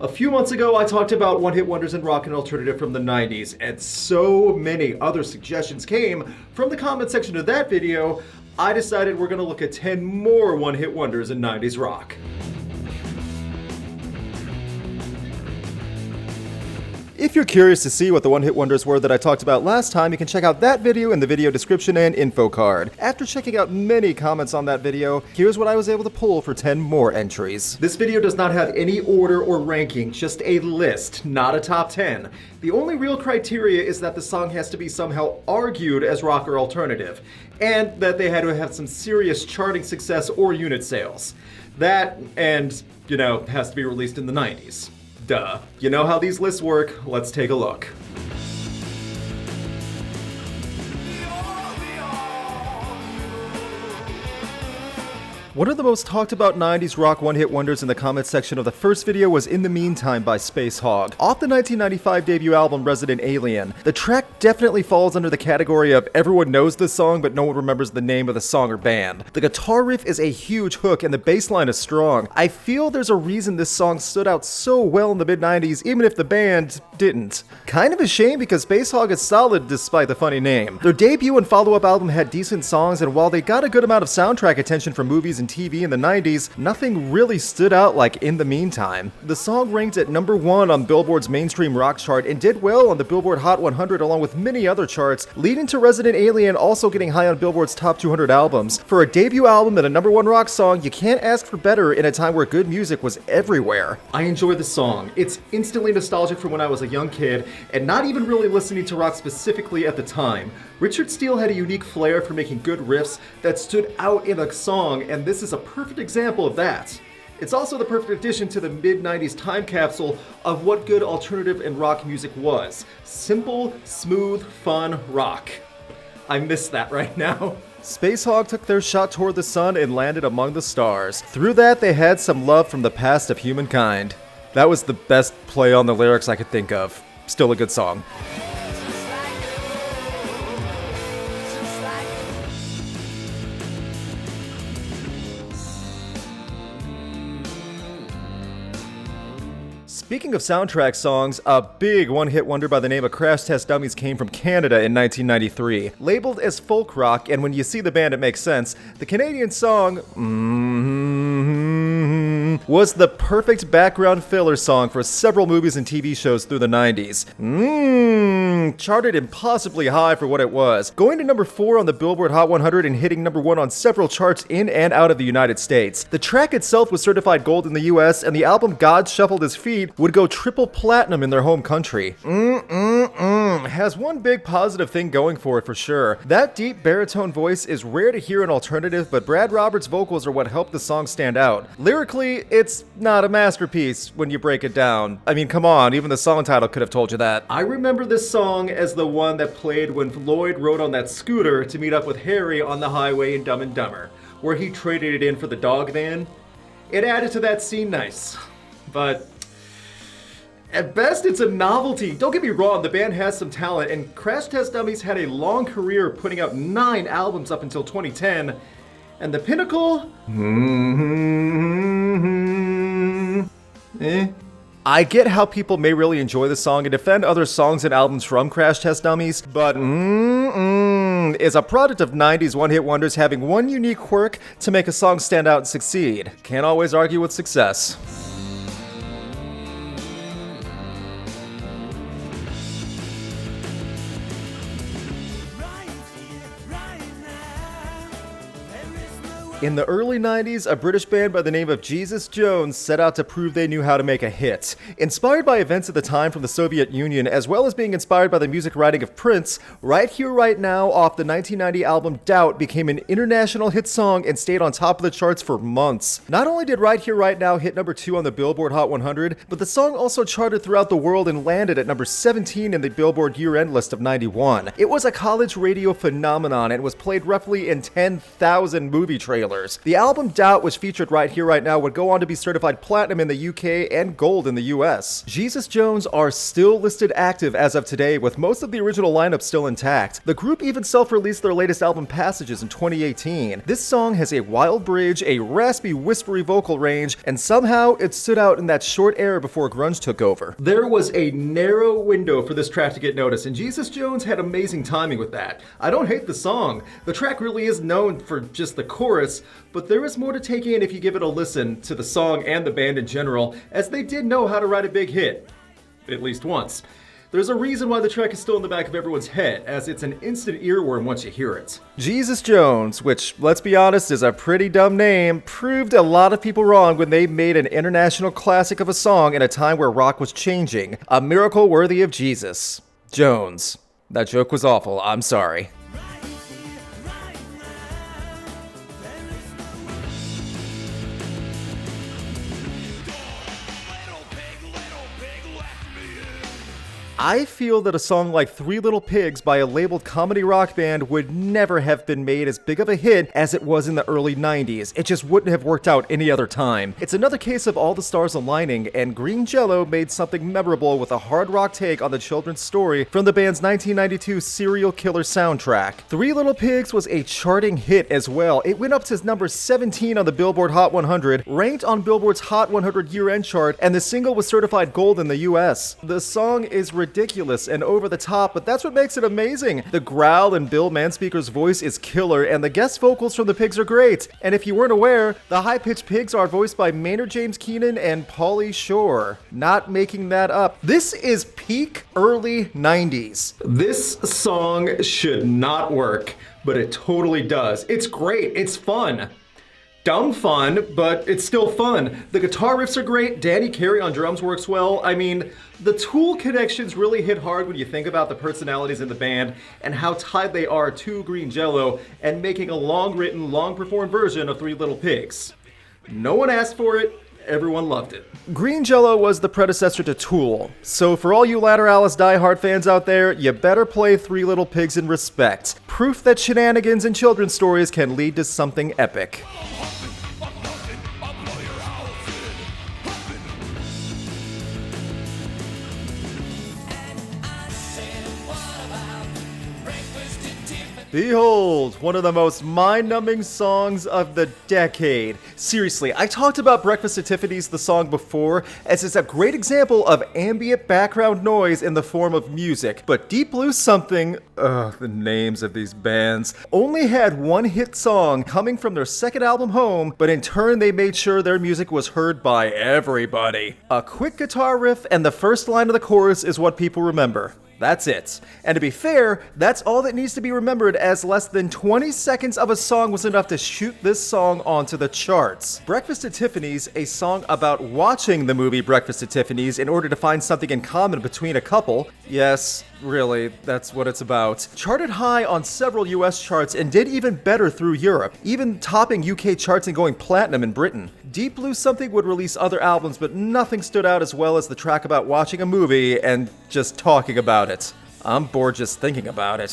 few months ago, I talked about one-hit wonders in rock and alternative from the 90s, and so many other suggestions came from the comment section of that video, I decided we're gonna look at 10 more one-hit wonders in 90s rock. If you're curious to see what the one-hit wonders were that I talked about last time, you can check out that video in the video description and info card. After checking out many comments on that video, here's what I was able to pull for 10 more entries. This video does not have any order or ranking, just a list, not a top 10. The only real criteria is that the song has to be somehow argued as rock or alternative, and that they had to have some serious charting success or unit sales. That, and, has to be released in the 90s. Duh. You know how these lists work, let's take a look. One of the most talked about 90s rock one-hit wonders in the comments section of the first video was In the Meantime by Spacehog. Off the 1995 debut album Resident Alien, the track definitely falls under the category of everyone knows this song but no one remembers the name of the song or band. The guitar riff is a huge hook and the bass line is strong. I feel there's a reason this song stood out so well in the mid-90s even if the band didn't. Kind of a shame because Spacehog is solid despite the funny name. Their debut and follow-up album had decent songs, and while they got a good amount of soundtrack attention from movies and TV in the 90s, nothing really stood out like In the Meantime. The song ranked at number 1 on Billboard's mainstream rock chart and did well on the Billboard Hot 100 along with many other charts, leading to Resident Alien also getting high on Billboard's top 200 albums. For a debut album and a number 1 rock song, you can't ask for better in a time where good music was everywhere. I enjoy the song. It's instantly nostalgic from when I was a young kid and not even really listening to rock specifically at the time. Richard Steele had a unique flair for making good riffs that stood out in a song, and this is a perfect example of that. It's also the perfect addition to the mid-90s time capsule of what good alternative and rock music was. Simple, smooth, fun rock. I miss that right now. Spacehog took their shot toward the sun and landed among the stars. Through that, they had some love from the past of humankind. That was the best play on the lyrics I could think of. Still a good song. Speaking of soundtrack songs, a big one-hit wonder by the name of Crash Test Dummies came from Canada in 1993. Labeled as folk rock, and when you see the band it makes sense, the Canadian song was the perfect background filler song for several movies and TV shows through the 90s. Charted impossibly high for what it was, going to number 4 on the Billboard Hot 100 and hitting number 1 on several charts in and out of the United States. The track itself was certified gold in the US, and the album God Shuffled His Feet would go triple platinum in their home country. Has one big positive thing going for it for sure. That deep baritone voice is rare to hear in alternative, but Brad Roberts' vocals are what helped the song stand out. Lyrically, it's not a masterpiece when you break it down. I mean, come on, even the song title could have told you that. I remember this song as the one that played when Lloyd rode on that scooter to meet up with Harry on the highway in Dumb and Dumber, where he traded it in for the dog van. It added to that scene nice, but at best, it's a novelty. Don't get me wrong, the band has some talent, and Crash Test Dummies had a long career putting out 9 albums up until 2010, and the pinnacle? I get how people may really enjoy the song and defend other songs and albums from Crash Test Dummies, but is a product of 90s one-hit wonders having one unique quirk to make a song stand out and succeed. Can't always argue with success. In the early 90s, a British band by the name of Jesus Jones set out to prove they knew how to make a hit. Inspired by events at the time from the Soviet Union, as well as being inspired by the music writing of Prince, Right Here Right Now off the 1990 album Doubt became an international hit song and stayed on top of the charts for months. Not only did Right Here Right Now hit number 2 on the Billboard Hot 100, but the song also charted throughout the world and landed at number 17 in the Billboard year-end list of 91. It was a college radio phenomenon and was played roughly in 10,000 movie trailers. Killers. The album Doubt, which featured Right Here Right Now, would go on to be certified platinum in the UK and gold in the US. Jesus Jones are still listed active as of today, with most of the original lineup still intact. The group even self-released their latest album Passages in 2018. This song has a wild bridge, a raspy, whispery vocal range, and somehow it stood out in that short era before grunge took over. There was a narrow window for this track to get noticed, and Jesus Jones had amazing timing with that. I don't hate the song. The track really is known for just the chorus, but there is more to take in if you give it a listen to the song and the band in general, as they did know how to write a big hit. At least once. There's a reason why the track is still in the back of everyone's head, as it's an instant earworm once you hear it. Jesus Jones, which, let's be honest, is a pretty dumb name, proved a lot of people wrong when they made an international classic of a song in a time where rock was changing. A miracle worthy of Jesus. Jones. That joke was awful, I'm sorry. I feel that a song like Three Little Pigs by a labeled comedy rock band would never have been made as big of a hit as it was in the early 90s. It just wouldn't have worked out any other time. It's another case of all the stars aligning, and Green Jellÿ made something memorable with a hard rock take on the children's story from the band's 1992 serial killer soundtrack. Three Little Pigs was a charting hit as well. It went up to number 17 on the Billboard Hot 100, ranked on Billboard's Hot 100 year-end chart, and the single was certified gold in the US. The song is ridiculous and over the top, but that's what makes it amazing. The growl in Bill Manspeaker's voice is killer, and the guest vocals from the Pigs are great. And if you weren't aware, the high-pitched Pigs are voiced by Maynard James Keenan and Pauly Shore. Not making that up. This is peak early 90s. This song should not work, but it totally does. It's great. It's fun. Dumb fun, but it's still fun. The guitar riffs are great. Danny Carey on drums works well. I mean, the Tool connections really hit hard when you think about the personalities in the band and how tied they are to Green Jellÿ and making a long-written, long-performed version of Three Little Pigs. No one asked for it. Everyone loved it. Green Jellÿ was the predecessor to Tool, so for all you Lateralus diehard fans out there, you better play Three Little Pigs in respect. Proof that shenanigans and children's stories can lead to something epic. Behold, one of the most mind-numbing songs of the decade. Seriously, I talked about Breakfast at Tiffany's, the song before, as it's a great example of ambient background noise in the form of music. But Deep Blue Something, the names of these bands, only had one hit song coming from their second album Home, but in turn they made sure their music was heard by everybody. A quick guitar riff and the first line of the chorus is what people remember. That's it. And to be fair, that's all that needs to be remembered, as less than 20 seconds of a song was enough to shoot this song onto the charts. Breakfast at Tiffany's, a song about watching the movie Breakfast at Tiffany's in order to find something in common between a couple. Yes, really, that's what it's about. Charted high on several US charts and did even better through Europe, even topping UK charts and going platinum in Britain. Deep Blue Something would release other albums, but nothing stood out as well as the track about watching a movie and just talking about it. I'm bored just thinking about it.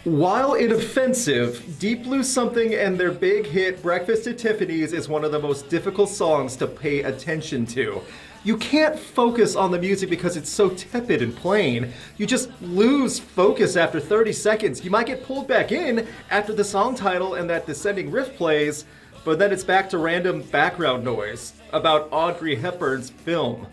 While inoffensive, Deep Blue Something and their big hit Breakfast at Tiffany's is one of the most difficult songs to pay attention to. You can't focus on the music because it's so tepid and plain. You just lose focus after 30 seconds. You might get pulled back in after the song title and that descending riff plays, but then it's back to random background noise about Audrey Hepburn's film.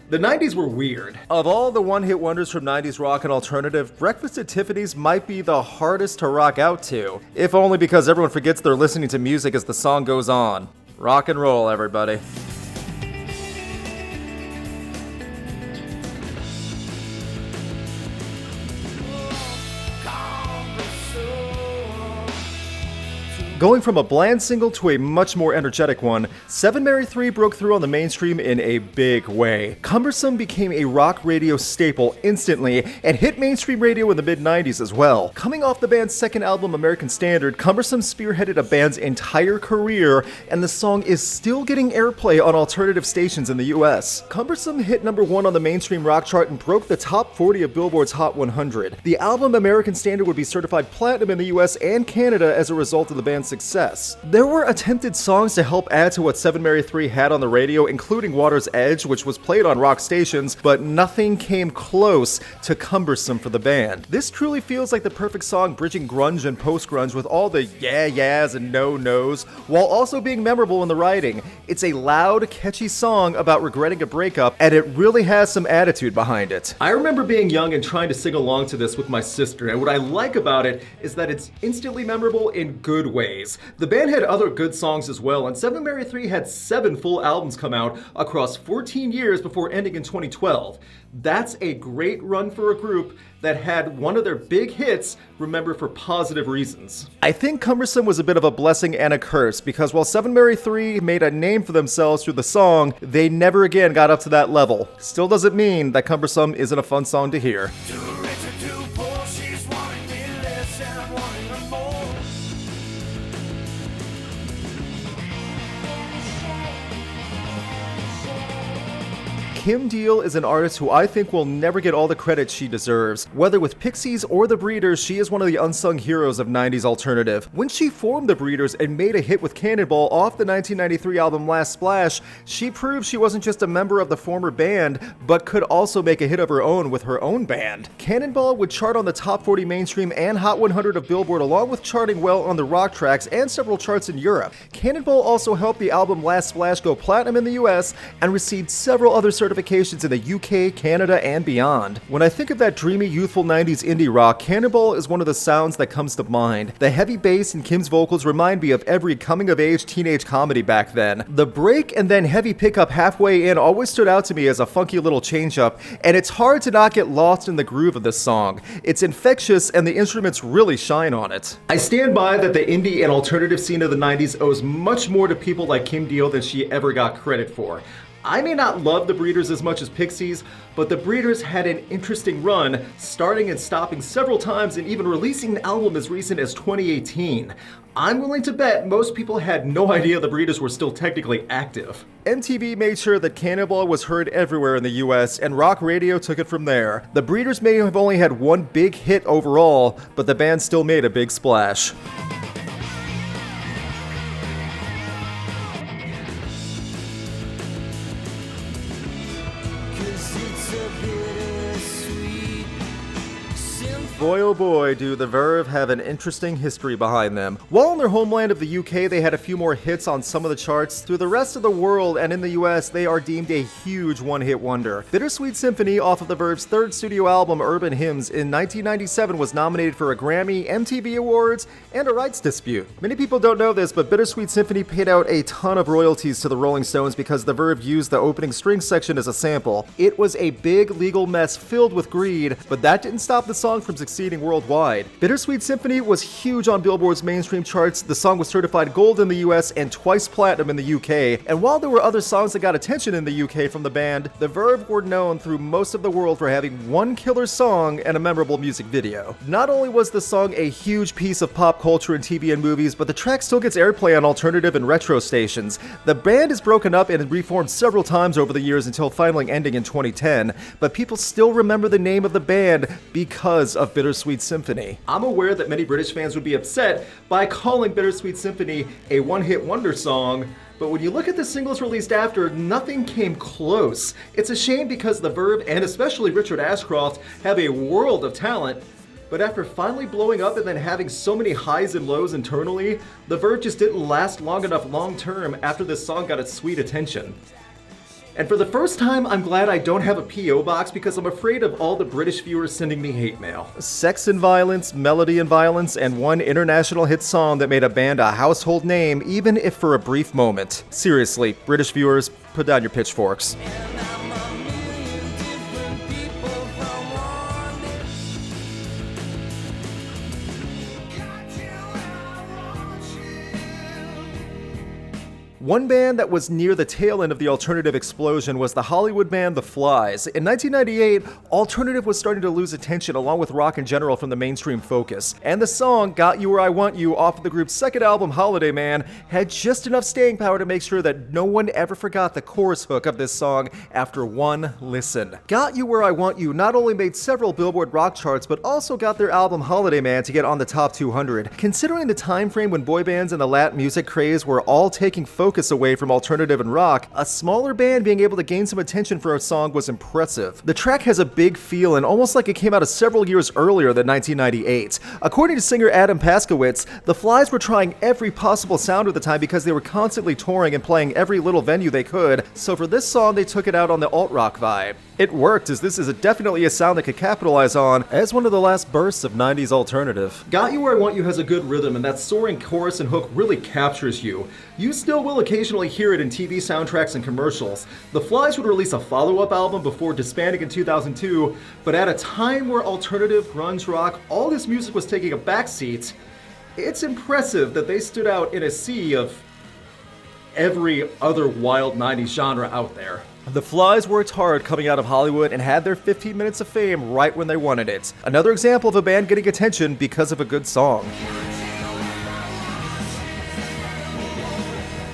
The 90s were weird. Of all the one-hit wonders from 90s rock and alternative, Breakfast at Tiffany's might be the hardest to rock out to, if only because everyone forgets they're listening to music as the song goes on. Rock and roll, everybody. Going from a bland single to a much more energetic one, 7 Mary 3 broke through on the mainstream in a big way. Cumbersome became a rock radio staple instantly and hit mainstream radio in the mid-90s as well. Coming off the band's second album, American Standard, Cumbersome spearheaded a band's entire career, and the song is still getting airplay on alternative stations in the US. Cumbersome hit number 1 on the mainstream rock chart and broke the top 40 of Billboard's Hot 100. The album American Standard would be certified platinum in the US and Canada as a result of the band's success. There were attempted songs to help add to what 7 Mary 3 had on the radio, including Water's Edge, which was played on rock stations, but nothing came close to Cumbersome for the band. This truly feels like the perfect song bridging grunge and post-grunge with all the yeah-yeahs and no-nos, while also being memorable in the writing. It's a loud, catchy song about regretting a breakup, and it really has some attitude behind it. I remember being young and trying to sing along to this with my sister, and what I like about it is that it's instantly memorable in good ways. The band had other good songs as well, and 7 Mary 3 had 7 full albums come out across 14 years before ending in 2012. That's a great run for a group that had one of their big hits remembered for positive reasons. I think Cumbersome was a bit of a blessing and a curse, because while 7 Mary 3 made a name for themselves through the song, they never again got up to that level. Still doesn't mean that Cumbersome isn't a fun song to hear. Kim Deal is an artist who I think will never get all the credit she deserves. Whether with Pixies or the Breeders, she is one of the unsung heroes of 90s alternative. When she formed the Breeders and made a hit with Cannonball off the 1993 album Last Splash, she proved she wasn't just a member of the former band, but could also make a hit of her own with her own band. Cannonball would chart on the top 40 mainstream and Hot 100 of Billboard, along with charting well on the rock tracks and several charts in Europe. Cannonball also helped the album Last Splash go platinum in the US and received several other certifications in the UK, Canada, and beyond. When I think of that dreamy, youthful 90s indie rock, Cannonball is one of the sounds that comes to mind. The heavy bass in Kim's vocals remind me of every coming-of-age teenage comedy back then. The break and then heavy pickup halfway in always stood out to me as a funky little change-up, and it's hard to not get lost in the groove of this song. It's infectious, and the instruments really shine on it. I stand by that the indie and alternative scene of the 90s owes much more to people like Kim Deal than she ever got credit for. I may not love the Breeders as much as Pixies, but the Breeders had an interesting run, starting and stopping several times and even releasing an album as recent as 2018. I'm willing to bet most people had no idea the Breeders were still technically active. MTV made sure that Cannonball was heard everywhere in the US, and rock radio took it from there. The Breeders may have only had one big hit overall, but the band still made a big splash. Boy oh boy, do the Verve have an interesting history behind them. While in their homeland of the UK they had a few more hits on some of the charts, through the rest of the world and in the US they are deemed a huge one-hit wonder. Bittersweet Symphony, off of the Verve's third studio album Urban Hymns in 1997, was nominated for a Grammy, MTV Awards, and a rights dispute. Many people don't know this, but Bittersweet Symphony paid out a ton of royalties to the Rolling Stones because the Verve used the opening string section as a sample. It was a big legal mess filled with greed, but that didn't stop the song from succeeding worldwide. Bittersweet Symphony was huge on Billboard's mainstream charts. The song was certified gold in the US and twice platinum in the UK. And while there were other songs that got attention in the UK from the band, the Verve were known through most of the world for having one killer song and a memorable music video. Not only was the song a huge piece of pop culture in TV and movies, but the track still gets airplay on alternative and retro stations. The band is broken up and reformed several times over the years until finally ending in 2010, but people still remember the name of the band because of Bittersweet Symphony. I'm aware that many British fans would be upset by calling Bittersweet Symphony a one-hit wonder song, but when you look at the singles released after, nothing came close. It's a shame because the Verve, and especially Richard Ashcroft, have a world of talent, but after finally blowing up and then having so many highs and lows internally, the Verve just didn't last long enough long-term after this song got its sweet attention. And for the first time, I'm glad I don't have a P.O. box because I'm afraid of all the British viewers sending me hate mail. Sex and violence, melody and violence, and one international hit song that made a band a household name, even if for a brief moment. Seriously, British viewers, put down your pitchforks. One band that was near the tail end of the alternative explosion was the Hollywood band The Flies. In 1998, alternative was starting to lose attention along with rock in general from the mainstream focus, and the song Got You Where I Want You off of the group's second album Holiday Man had just enough staying power to make sure that no one ever forgot the chorus hook of this song after one listen. Got You Where I Want You not only made several Billboard rock charts, but also got their album Holiday Man to get on the top 200. Considering the time frame when boy bands and the Latin music craze were all taking focus away from alternative and rock, a smaller band being able to gain some attention for a song was impressive. The track has a big feel and almost like it came out several years earlier than 1998. According to singer Adam Paskowitz, the Flies were trying every possible sound at the time because they were constantly touring and playing every little venue they could, so for this song they took it out on the alt-rock vibe. It worked, as this is definitely a sound they could capitalize on as one of the last bursts of 90s alternative. Got You Where I Want You has a good rhythm, and that soaring chorus and hook really captures you. You still will occasionally hear it in TV soundtracks and commercials. The Flies would release a follow-up album before disbanding in 2002, but at a time where alternative, grunge rock, all this music was taking a backseat, it's impressive that they stood out in a sea of every other wild 90s genre out there. The Flies worked hard coming out of Hollywood and had their 15 minutes of fame right when they wanted it. Another example of a band getting attention because of a good song.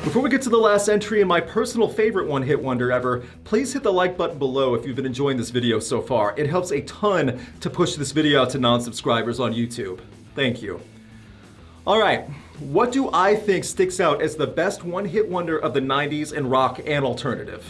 Before we get to the last entry and my personal favorite one-hit wonder ever, please hit the like button below if you've been enjoying this video so far. It helps a ton to push this video out to non-subscribers on YouTube. Thank you. Alright, what do I think sticks out as the best one-hit wonder of the 90s in rock and alternative?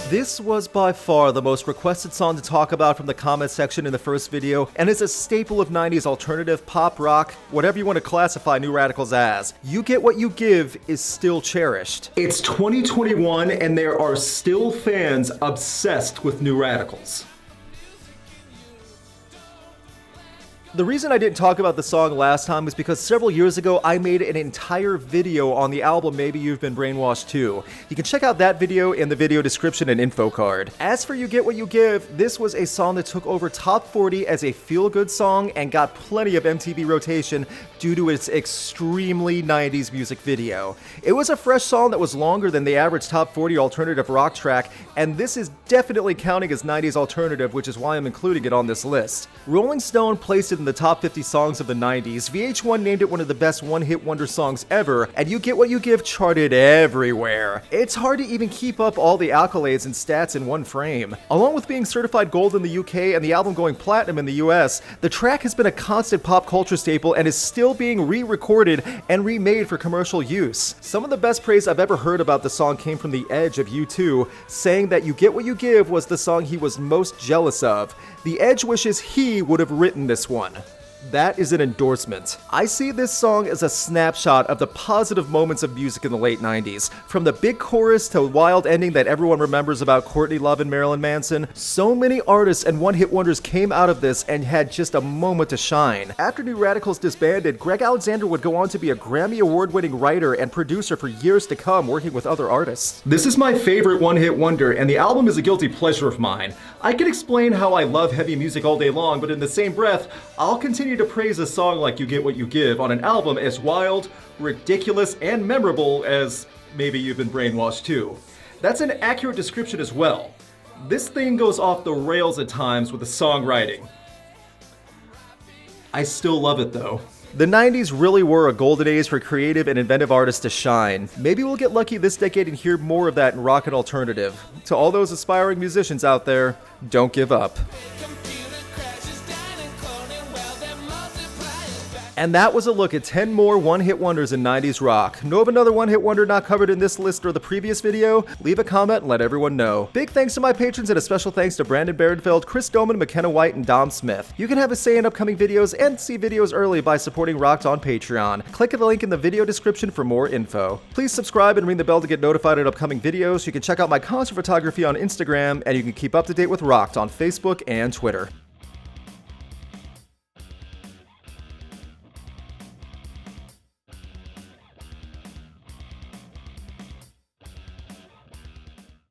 This was by far the most requested song to talk about from the comment section in the first video, and is a staple of 90s alternative, pop, rock, whatever you want to classify New Radicals as. You Get What You Give is still cherished. It's 2021 and there are still fans obsessed with New Radicals. The reason I didn't talk about the song last time was because several years ago I made an entire video on the album Maybe You've Been Brainwashed Too. You can check out that video in the video description and info card. As for You Get What You Give, this was a song that took over top 40 as a feel-good song and got plenty of MTV rotation due to its extremely 90s music video. It was a fresh song that was longer than the average top 40 alternative rock track, and this is definitely counting as 90s alternative, which is why I'm including it on this list. Rolling Stone placed it in the top 50 songs of the 90s, VH1 named it one of the best one-hit wonder songs ever, and You Get What You Give charted everywhere. It's hard to even keep up all the accolades and stats in one frame. Along with being certified gold in the UK and the album going platinum in the US, the track has been a constant pop culture staple and is still being re-recorded and remade for commercial use. Some of the best praise I've ever heard about the song came from The Edge of U2, saying that You Get What You Give was the song he was most jealous of. The Edge wishes he would have written this one. That is an endorsement. I see this song as a snapshot of the positive moments of music in the late 90s. From the big chorus to wild ending that everyone remembers about Courtney Love and Marilyn Manson, so many artists and one-hit wonders came out of this and had just a moment to shine. After New Radicals disbanded, Greg Alexander would go on to be a Grammy Award-winning writer and producer for years to come, working with other artists. This is my favorite one-hit wonder, and the album is a guilty pleasure of mine. I can explain how I love heavy music all day long, but in the same breath, I'll continue to praise a song like You Get What You Give on an album as wild, ridiculous, and memorable as Maybe You've Been Brainwashed Too. That's an accurate description as well. This thing goes off the rails at times with the songwriting. I still love it though. The 90s really were a golden age for creative and inventive artists to shine. Maybe we'll get lucky this decade and hear more of that in rock and alternative. To all those aspiring musicians out there, don't give up. And that was a look at 10 more one-hit wonders in 90s rock. Know of another one-hit wonder not covered in this list or the previous video? Leave a comment and let everyone know. Big thanks to my patrons and a special thanks to Brandon Barenfeld, Chris Doman, McKenna White, and Dom Smith. You can have a say in upcoming videos and see videos early by supporting Rocked on Patreon. Click the link in the video description for more info. Please subscribe and ring the bell to get notified of upcoming videos. You can check out my concert photography on Instagram, and you can keep up to date with Rocked on Facebook and Twitter.